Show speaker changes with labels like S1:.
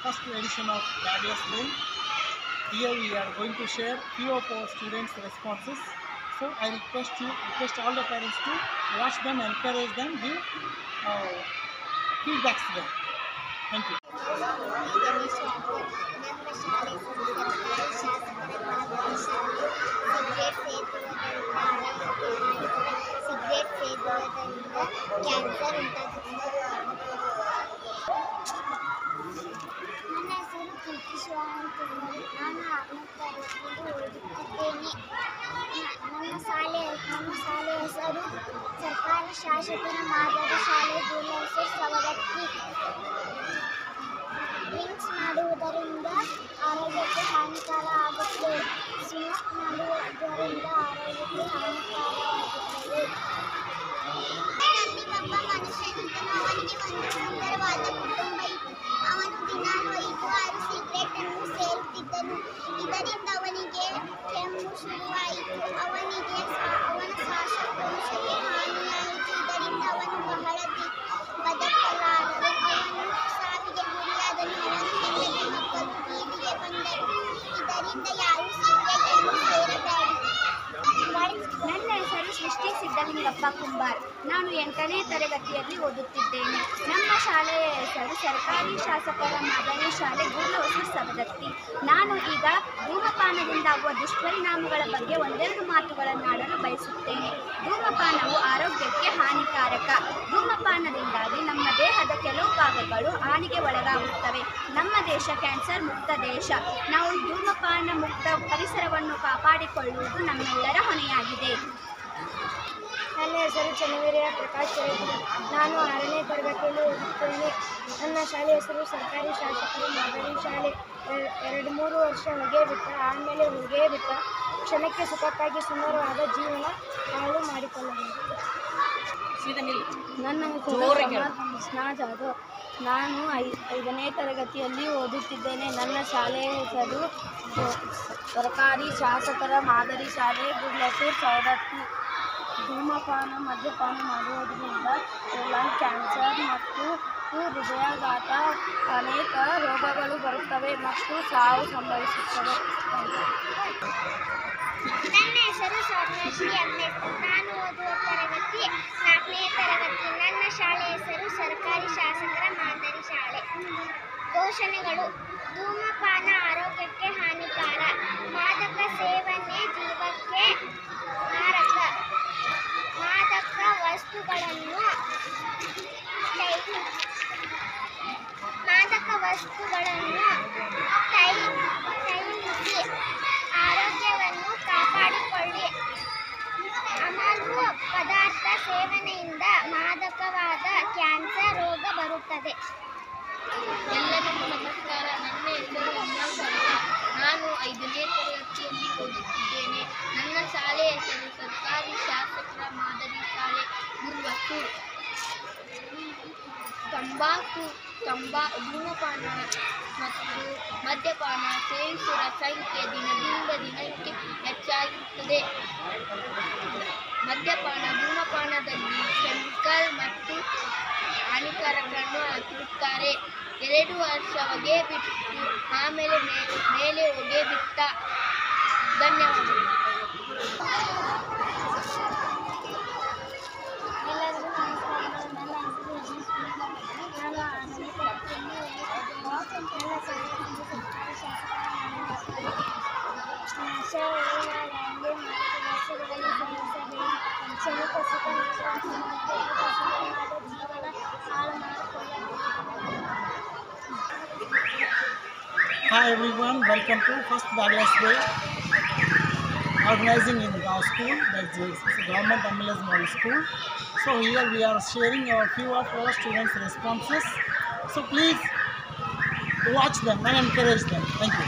S1: first edition of Radius Day. Here we are going to share few of our students' responses. So I request all the parents to watch them, encourage them, give feedbacks to them. Thank you.
S2: Cigarette ಸೇದುವುದರಿಂದ cancer ಉಂಟಾಗುತ್ತದೆ. ನನ್ನ ಹೆಸರು ಕೀರ್ತಿ ಶಿವ ಅಂತ ಹೇಳಿ ನಾನು 6ನೇ ತರಗತಿಯಲ್ಲಿ ಓದುತ್ತಿದ್ದೇನೆ. ನನ್ನ ಶಾಲೆಯ ಹೆಸರು ಸರ್ಕಾರಿ ಶಾಸಕರ ಮಾದರಿ ಶಾಲೆ ಗುರುಹೊಸೂರು ಸವದತ್ತಿ. ಡ್ರಿಂಕ್ಸ್ ಮಾಡುವುದರಿಂದ ಆರೋಗ್ಯಕ್ಕೆ ಹಾನಿಕಾರ ಆಗುತ್ತೆ. ಸ್ಮೋಕ್ ಮಾಡುವುದರಿಂದ ಆರೋಗ್ಯಕ್ಕೆ ಹಾನಿಕಾರವಾಗುತ್ತದೆ. ಒಬ್ಬ ಮನುಷ್ಯನಿದ್ದನು. ಅವನಿಗೆ ಒಂದು ಸುಂದರವಾದ ಕುಟುಂಬ ಇತ್ತು. ಅವನು ದಿನಾಲು 5-6 ಸಿಗರೇಟನ್ನು ಸೇರುತ್ತಿದ್ದನು. ಇದರಿಂದ ಅವನಿಗೆ ಕೆಮ್ಮು ಶುರುವಾಯಿತು. ಅವನ ಶ್ವಾಸಕೋಶಕ್ಕೆ ಹಾನಿಯಾಯಿತು. ಇದರಿಂದ ಅವನು ಬಹಳ ಬದುಕಲಾರನು. ಅವನು ಸಾವಿಗೆ ಗುರಿಯಾದನು. ಅವನ ಹೆಂಡತಿ ಮಕ್ಕಳು ಬೀದಿಗೆ ಬಂದರು. ಇದರಿಂದ ಯಾರೂ ಸಿಗರೇಟನ್ನು ಸೇರಬೇಡಿ.
S3: ನನ್ನ ಹೆಸರು ಸೃಷ್ಟಿ ಸಿದ್ದಲಿಂಗಪ್ಪ ಕುಂಬಾರ್. ನಾನು 8ನೇ ತರಗತಿಯಲ್ಲಿ ಓದುತ್ತಿದ್ದೇನೆ. ನಮ್ಮ ಶಾಲೆಯ ಹೆಸರು ಸರ್ಕಾರಿ ಶಾಸಕರ ಮಾದರಿ ಶಾಲೆ ಗುರುಹೊಸೂರು ಸವದತ್ತಿ. ನಾನು ಈಗ ಧೂಮಪಾನದಿಂದಾಗುವ ದುಷ್ಪರಿಣಾಮಗಳ ಬಗ್ಗೆ ಒಂದೆರಡು ಮಾತುಗಳನ್ನಾಡಲು ಬಯಸುತ್ತೇನೆ. ಧೂಮಪಾನವು ಆರೋಗ್ಯಕ್ಕೆ ಹಾನಿಕಾರಕ. ಧೂಮಪಾನದಿಂದಾಗಿ ನಮ್ಮ ದೇಹದ ಕೆಲವು ಭಾಗಗಳು ಹಾನಿಗೆ ಒಳಗಾಗುತ್ತವೆ. ನಮ್ಮ ದೇಶ ಕ್ಯಾನ್ಸರ್ ಮುಕ್ತ ದೇಶ. ನಾವು ಧೂಮಪಾನ ಮುಕ್ತ ಪರಿಸರವನ್ನು ಕಾಪಾಡಿಕೊಳ್ಳುವುದು ನಮ್ಮೆಲ್ಲರ ಹೊಣೆಯಾಗಿದೆ.
S2: ನನ್ನ ಹೆಸರು ಚನ್ನವೀರ್ಯ ಪ್ರಕಾಶ್ ಚೌಧರಿ. ನಾನು 6ನೇ ತರಗತಿಯಲ್ಲಿ ಓದುತ್ತೇನೆ. ನನ್ನ ಶಾಲೆ ಹೆಸರು ಸರ್ಕಾರಿ ಶಾಸಕರ ಮಾದರಿ ಶಾಲೆ. 2-3 ವರ್ಷ ಹೊಗೆ ಬಿಟ್ಟ, ಆಮೇಲೆ ಹೊಗೆ ಬಿಟ್ಟ ಕ್ಷಣಕ್ಕೆ ಸುಖಕ್ಕಾಗಿ ಸುಂದರವಾದ ಜೀವನ ಹಾಳು ಮಾಡಿಕೊಳ್ಳಬಹುದು. ನನ್ನ ಹೆಸರು ಸ್ನಾ ಜಾಧವ್. ನಾನು 5ನೇ ತರಗತಿಯಲ್ಲಿ ಓದುತ್ತಿದ್ದೇನೆ. ನನ್ನ ಶಾಲೆಯ ಹೆಸರು ಸರ್ಕಾರಿ ಶಾಸಕರ ಮಾದರಿ ಶಾಲೆ ಗುರುಹೊಸೂರು ಸವದತ್ತಿ. ಧೂಮಪಾನ ಮದ್ಯಪಾನ ಮಾಡುವುದರಿಂದ ಲಂಗ್ ಕ್ಯಾನ್ಸರ್ ಮತ್ತು ಹೃದಯಾಘಾತ ಅನೇಕ ರೋಗಗಳು ಬರುತ್ತವೆ ಮತ್ತು ಸಾವು ಸಂಭವಿಸುತ್ತವೆ. ನನ್ನ ಹೆಸರು ಸೌಮ್ಯಶ್ರೀ ಅಮ್ಮೇಶ್. ನಾನು ಓದುವ ತರಗತಿ 4ನೇ ತರಗತಿ. ನನ್ನ ಶಾಲೆಯ ಹೆಸರು ಸರ್ಕಾರಿ ಶಾಸಕರ ಮಾದರಿ ಶಾಲೆ. ಘೋಷಣೆಗಳು: ಧೂಮಪಾನ ಆರೋಗ್ಯಕ್ಕೆ ಹಾನಿಕಾರ. ಮಾದಕ ಸೇವನೆ ಜೀವಕ್ಕೆ ಮಾರಕ. ಮಾದಕ ವಸ್ತುಗಳನ್ನು ತ್ಯಜಿಸಿ ಆರೋಗ್ಯವನ್ನು ಕಾಪಾಡಿಕೊಳ್ಳಿ. ಅಮಲು ಪದಾರ್ಥ ಸೇವನೆಯಿಂದ ಮಾದಕವಾದ ಕ್ಯಾನ್ಸರ್ ರೋಗ ಬರುತ್ತದೆ.
S4: ಎಲ್ಲರಿಗೂ ನಮಸ್ಕಾರ. ನನ್ನ ಹೆಸರು ಉಮಾ ಶರ್ಮಾ. ನಾನು 5ನೇ ತರಗತಿಯಲ್ಲಿ ಓದುತ್ತಿದ್ದೇನೆ. ನನ್ನ ಶಾಲೆಯ ಹೆಸರು ಸರ್ಕಾರಿ ಶಾಸಕರ ಮಾದರಿ ಶಾಲೆ ಗುರುಹೊಸೂರು. ಧೂಮಪಾನ ಮತ್ತು ಮದ್ಯಪಾನ ಸೇವಿಸುವ ಸಂಖ್ಯೆ ದಿನದಿಂದ ದಿನಕ್ಕೆ ಹೆಚ್ಚಾಗುತ್ತದೆ. ಧೂಮಪಾನದಲ್ಲಿ ಕೆಮಿಕಲ್ ಮತ್ತು ಹಾನಿಕಾರಕವನ್ನು ಹಾಕಿರುತ್ತಾರೆ. 2 ವರ್ಷ ಹೊಗೆ ಬಿಟ್ಟು ಆಮೇಲೆ ಮೇಲೆ ಹೊಗೆ ಬಿಟ್ಟ. ಧನ್ಯವಾದಗಳು.
S2: ಎಲ್ಲರಿಗೂ ನಮಸ್ಕಾರ. ನನ್ನ ಹೆಸರು ನಾನು 6ನೇ ತರಗತಿಯಲ್ಲಿ ನನ್ನ ಶಾಲೆ ಸರ್ಕಾರಿ ಶಾಸಕರ ಗಾಂಧಿ ವರ್ಷಗಳಲ್ಲಿ ಸೇವಿಸಬೇಡಿ. ಕ್ಷಣಿಕ ಸುಖ ಜೀವನ ಹಾಳು ಮಾಡಿಕೊಳ್ಳಬೇಕು.
S1: Hi everyone, welcome to First Radius Day organizing in our school, that's Government MLS Model School. So here we are sharing a few of our students' responses. So please watch them and encourage them. Thank you.